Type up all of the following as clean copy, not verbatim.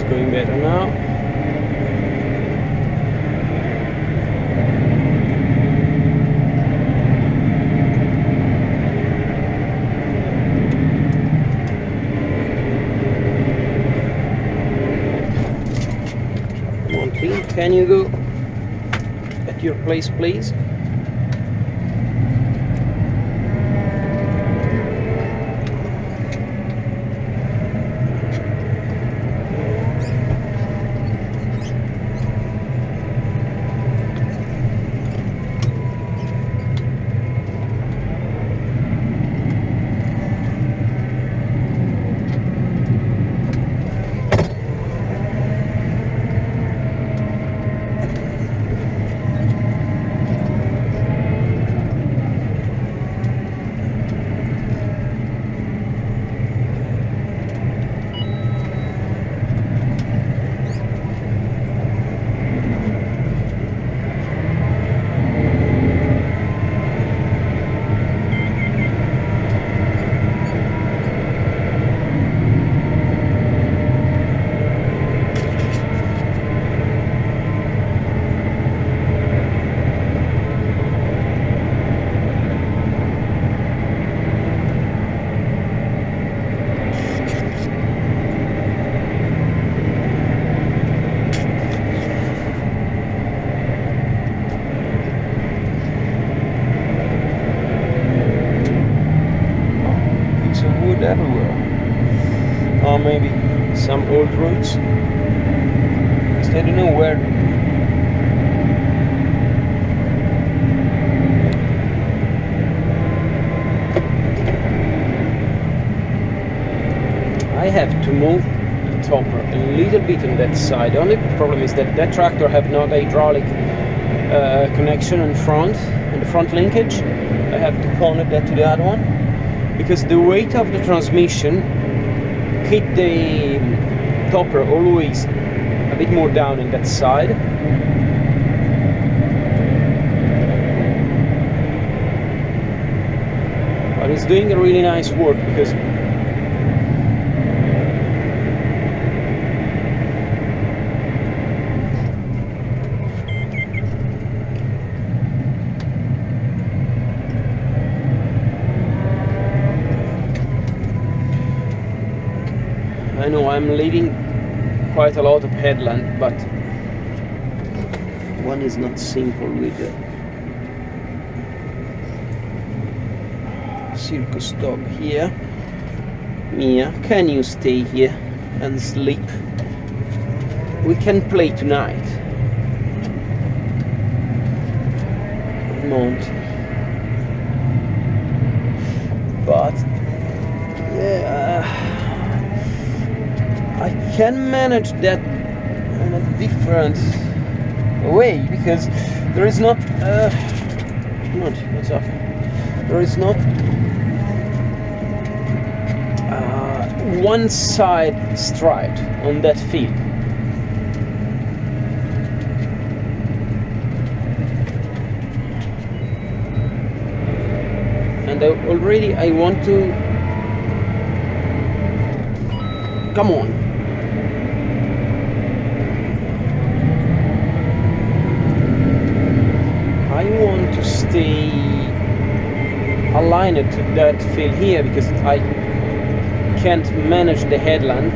going better now. Come on, Clean, can you go at your place, please? Everywhere, or maybe some old roads. I don't know where. I have to move the topper a little bit on that side. The only problem is that that tractor have not hydraulic connection in front, in the front linkage. I have to connect that to the other one, because the weight of the transmission keep the topper always a bit more down in that side. But it's doing a really nice work, because I know I'm leaving quite a lot of headland, but one is not simple with the circus dog here. Mia, can you stay here and sleep? We can play tonight. Monty. But yeah, I can manage that in a different way, because there is not what's up? There is not one side striped on that field. And already I want to come on. I want to stay aligned to that field here, because I can't manage the headland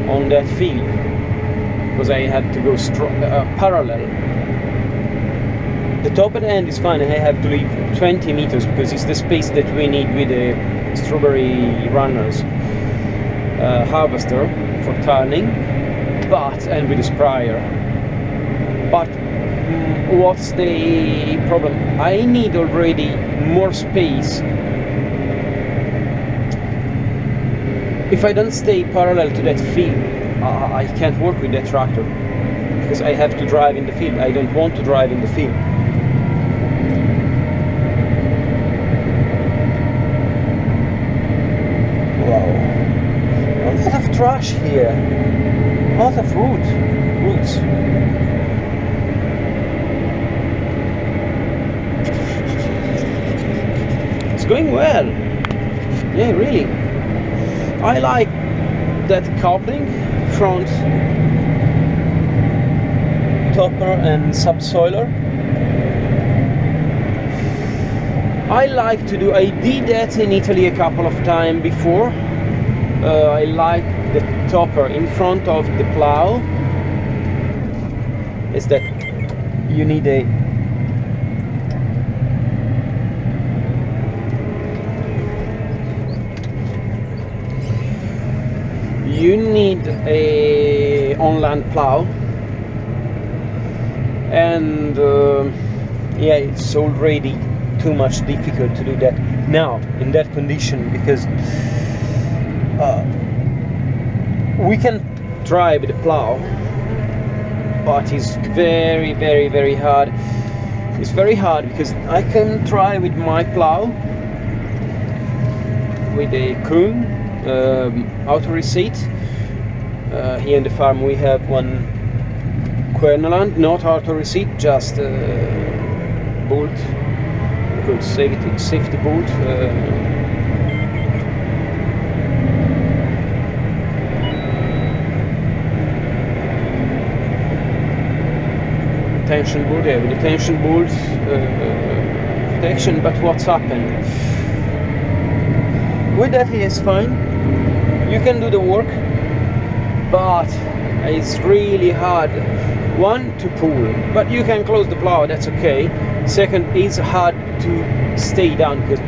on that field, because I have to go parallel. The top of the end is fine. I have to leave 20 meters because it's the space that we need with the strawberry runners harvester for turning, and with the sprayer. But what's the problem? I need already more space. If I don't stay parallel to that field, I can't work with that tractor, because I have to drive in the field. I don't want to drive in the field. Wow, a lot of trash here, a lot of roots. It's going well. Yeah, really. I like that coupling front topper and subsoiler. I like to do, I did that in Italy a couple of times before. I like the topper in front of the plow. Is that you need a on-land plow, and yeah, it's already too much difficult to do that now in that condition, because we can try with the plow, but it's very, very, very hard. It's very hard because I can try with my plow with a Kuhn auto receipt. Here in the farm we have one Querneland, not auto receipt, just bolt, good safety bolt. Tension bolt, yeah, with the tension bolt protection. But what's happened with that is fine. You can do the work, but it's really hard. One, to pull, but you can close the plow, that's okay. Second, it's hard to stay down because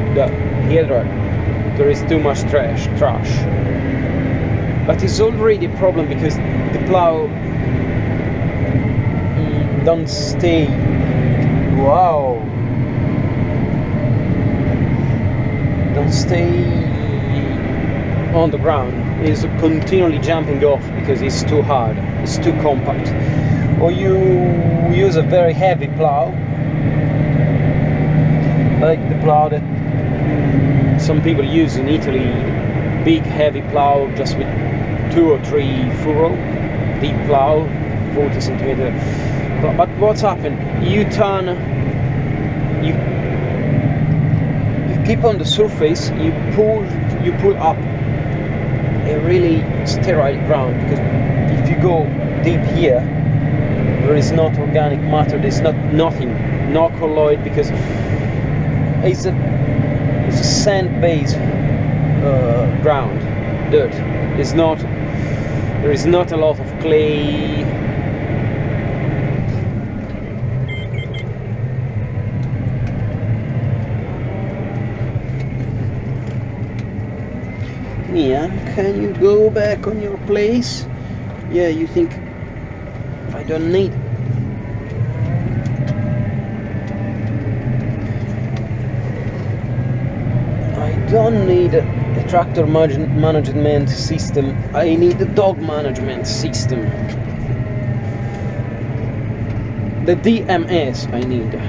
here there is too much trash. But it's already a problem because the plow don't stay. Wow. Don't stay on the ground. It's continually jumping off because it's too hard. It's too compact. Or you use a very heavy plow, like the plow that some people use in Italy, big heavy plow just with 2 or 3 furrow, deep plow, 40 centimeter. But what's happened? You turn, you keep on the surface, you pull up a really sterile ground, because if you go deep here, there is not organic matter, there's nothing, no colloid, because it's a sand-based ground, dirt. There is not a lot of clay. Yeah, can you go back on your place? Yeah, you think I don't need. I don't need a tractor management system. I need a dog management system. The DMS I need.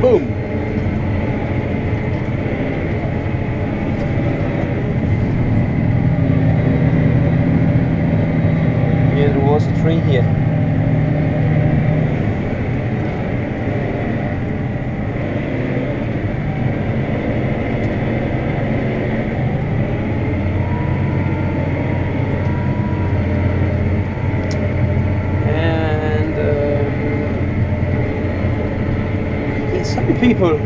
Boom. Yeah, there was a tree here. Some people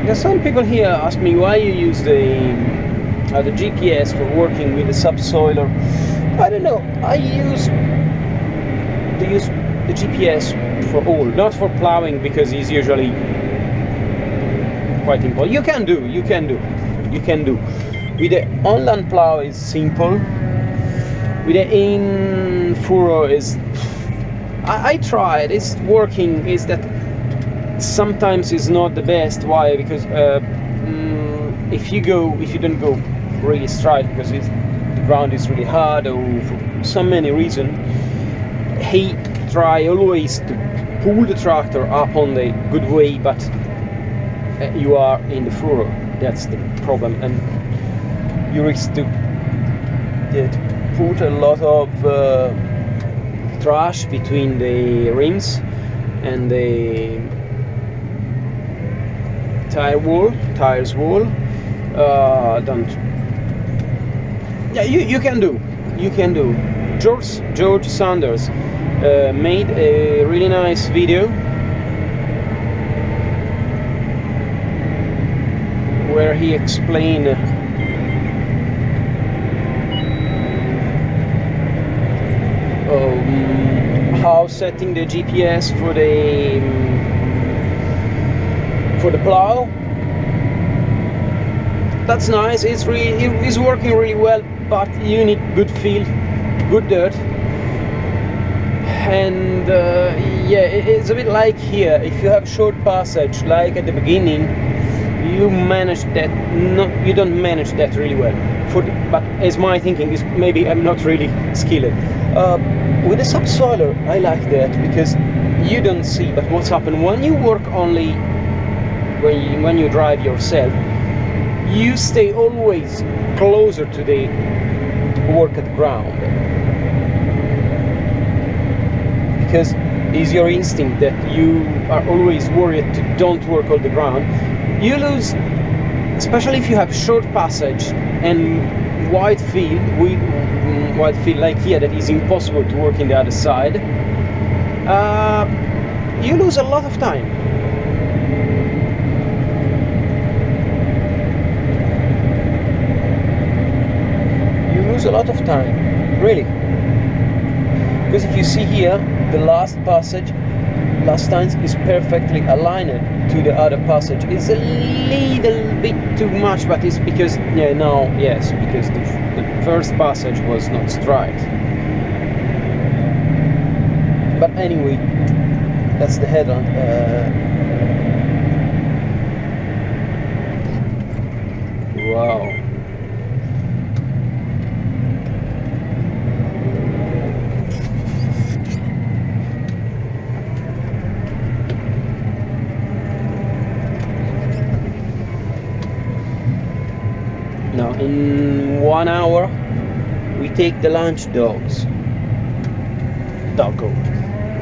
Because some people here ask me why you use the GPS for working with the subsoiler. I don't know. I use the GPS for all, not for plowing, because it's usually quite important. You can do. With the on-land plow is simple. With the in-furrow is. I tried. It's working. Is that sometimes it's not the best. Why? Because if you don't go really straight, because the ground is really hard, or for so many reasons, he try always to pull the tractor up on the good way, but you are in the furrow. That's the problem, and you risk to put a lot of trash between the rims and the tires wall. Don't. Yeah, you can do. George Sanders made a really nice video where he explained how setting the GPS for the plow. That's nice. It's working really well, but you need good field, good dirt, and yeah, it's a bit like here. If you have short passage, like at the beginning, you manage that. You don't manage that really well. But as my thinking is, maybe I'm not really skilled. With the subsoiler, I like that because you don't see. But what's happened when you work only when you drive yourself? You stay always closer to the work at ground, because it's your instinct that you are always worried to don't work on the ground. You lose, especially if you have short passage and wide field like here, that is impossible to work in the other side. You lose a lot of time. A lot of time, really, because if you see here, the last time is perfectly aligned to the other passage. It's a little bit too much, but it's because because the first passage was not straight. But anyway, that's the headland. Wow. Now in 1 hour we take the lunch doggo,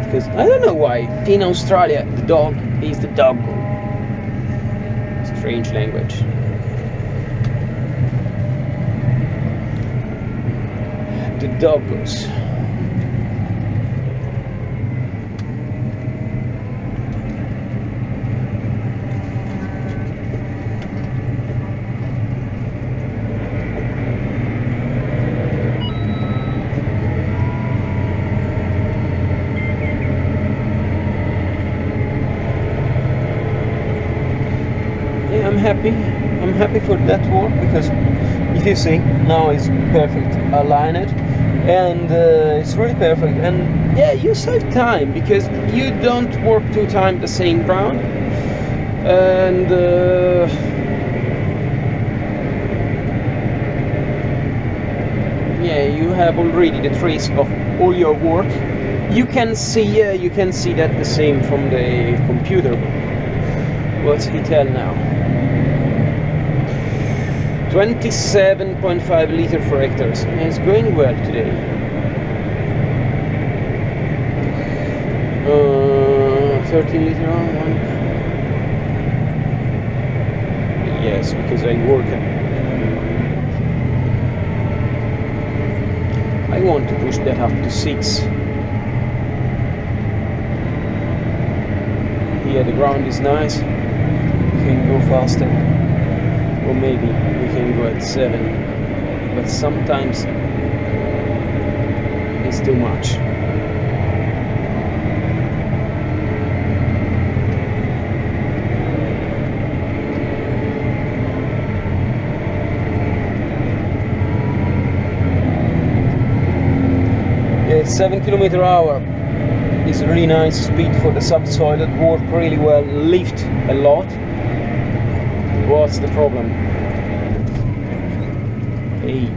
because I don't know why in Australia the dog is the doggo. Strange language. The doggos. I'm happy for that work, because if you see, now it's perfect aligned, and it's really perfect, and yeah, you save time because you don't work 2 times the same ground, and yeah, you have already the trace of all your work. You can see that the same from the computer. What's he tell now? 27.5 liter for hectares. It's going well today. 13 liter on one. Yes, because I work. I want to push that up to 6. Here the ground is nice. can go faster, or maybe we can go at 7, but sometimes it's too much. Yeah, 7 km/h is a really nice speed for the subsoil. It works really well, lift a lot. What's the problem? Hey,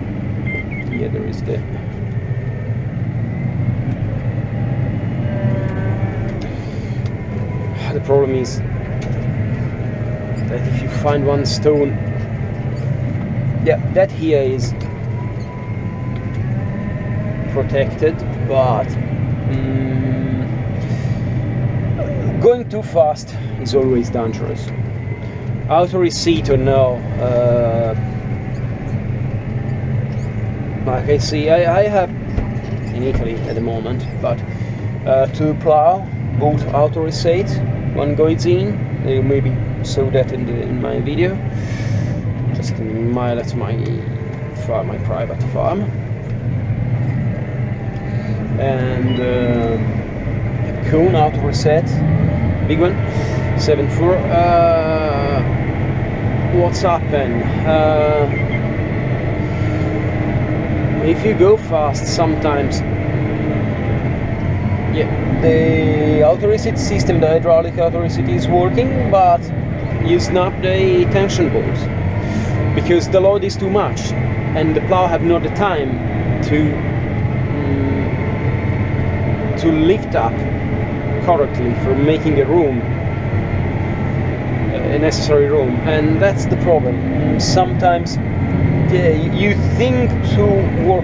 yeah, there is the problem is that if you find one stone, yeah, that here is protected, but going too fast is always dangerous. Auto receipt or no, like I see, I have in Italy at the moment, but to plow, both auto receipt, one goes in. You maybe saw that in my video. Just a mile at my farm, my private farm, and cone auto reset, big one, 7.4. What's happened? If you go fast, sometimes, yeah, the auto reset system, the hydraulic auto reset is working, but you snap the tension bolts because the load is too much, and the plow have not the time to lift up correctly for making a room, a necessary room, and that's the problem. Sometimes, yeah, you think to work